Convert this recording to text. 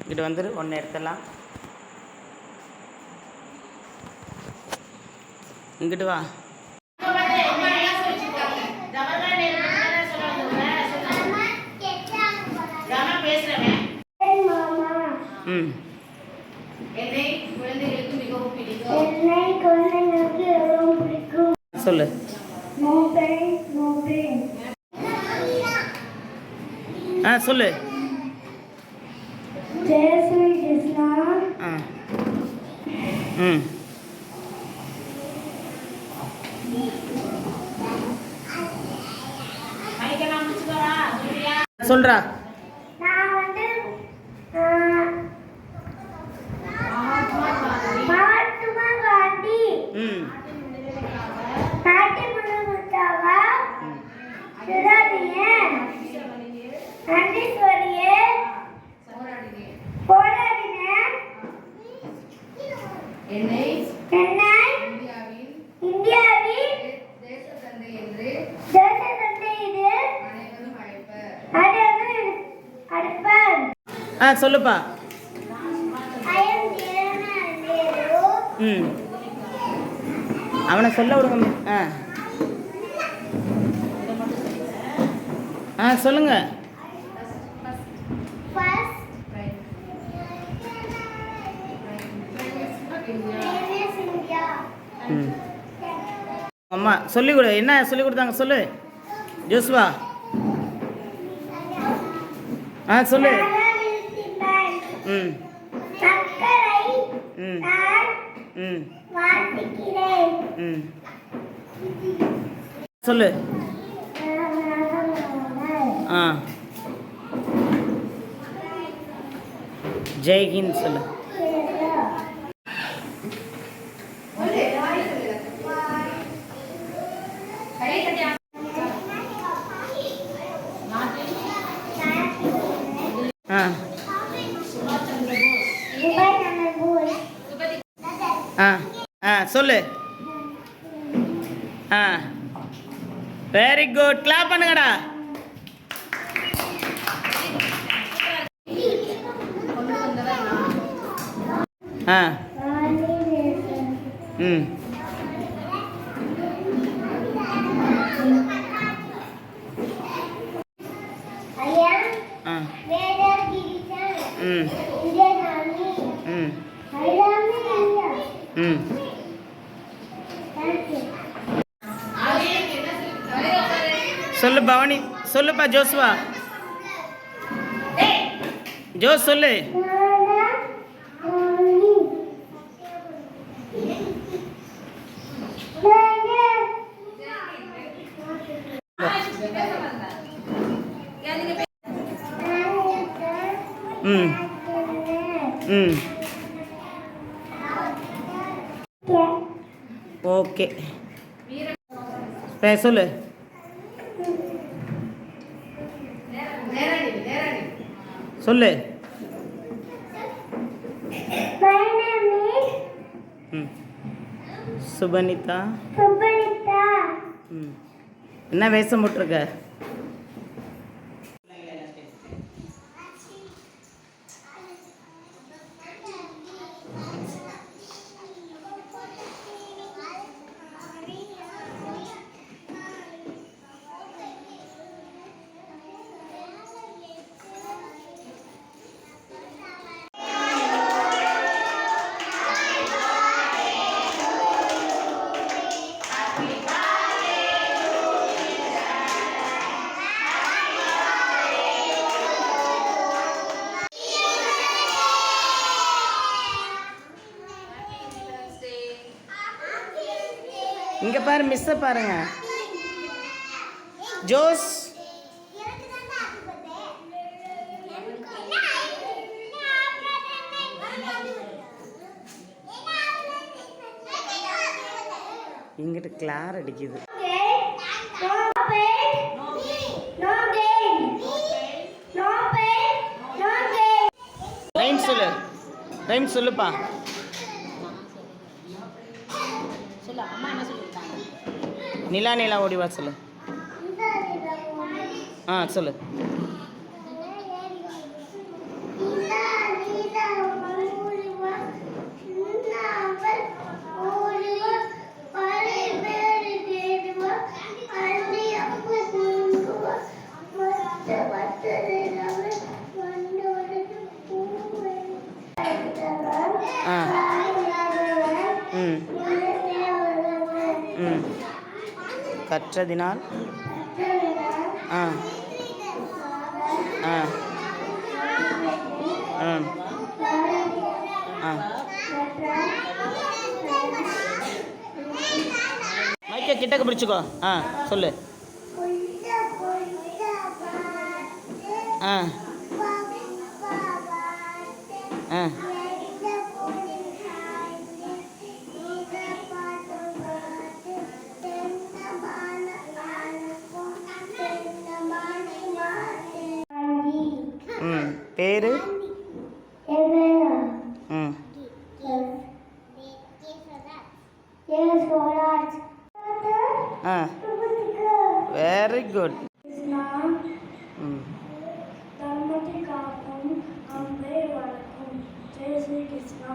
இங்கிட்டு வந்துரு, ஒன்று எடுத்துடலாம். இங்கிட்டு வா. ம் சொல்லு. சொல்லு. ம் சொல்றா. ம் சொல்லுப்பா. ம் அவனை சொல்ல விடுங்க. சொல்லுங்க. அம்மா சொல்லிக் கொடு. என்ன சொல்லிக் கொடுத்தாங்க சொல்லு ஜோஸ்வா. சொல்லு. ம் ம் ம் ம் சொல்லு. ஜெய்ஹிந்த் சொல்லு. சொல்லு. Very good. கிளாப் பண்ணுங்கடா. ம் ம் சொல்லு பவானி. சொல்லுப்பா ஜோஸ்வா. ஜோஸ் சொல்லு. ம் ம் ஓகே சொல்லு. சொல்லு. சுபனிதா. என்ன வேஷம் போட்டிருக்க? இங்கே பாரு, மிஸ்ஸை பாருங்க. ஜோஸ் இங்கிட்டு கிளார் அடிக்குது. ரைம் சொல்லு. ரைம் சொல்லுப்பா. நிலா நிலா ஓடிவா சொல்லு. சொல்லு. கற்றதினால் ஆ ஆ ம் ஆ மைக்கை கிட்டக்க பிடிச்சிக்கோ. ஆ சொல்லு. ஆ ஆ ம் பேர் ம் ஆ வெரி குட். ம் தர்மத்தை காக்கும் அம்பை வளர்க்கும் ஜெய் ஸ்ரீ கிருஷ்ணா.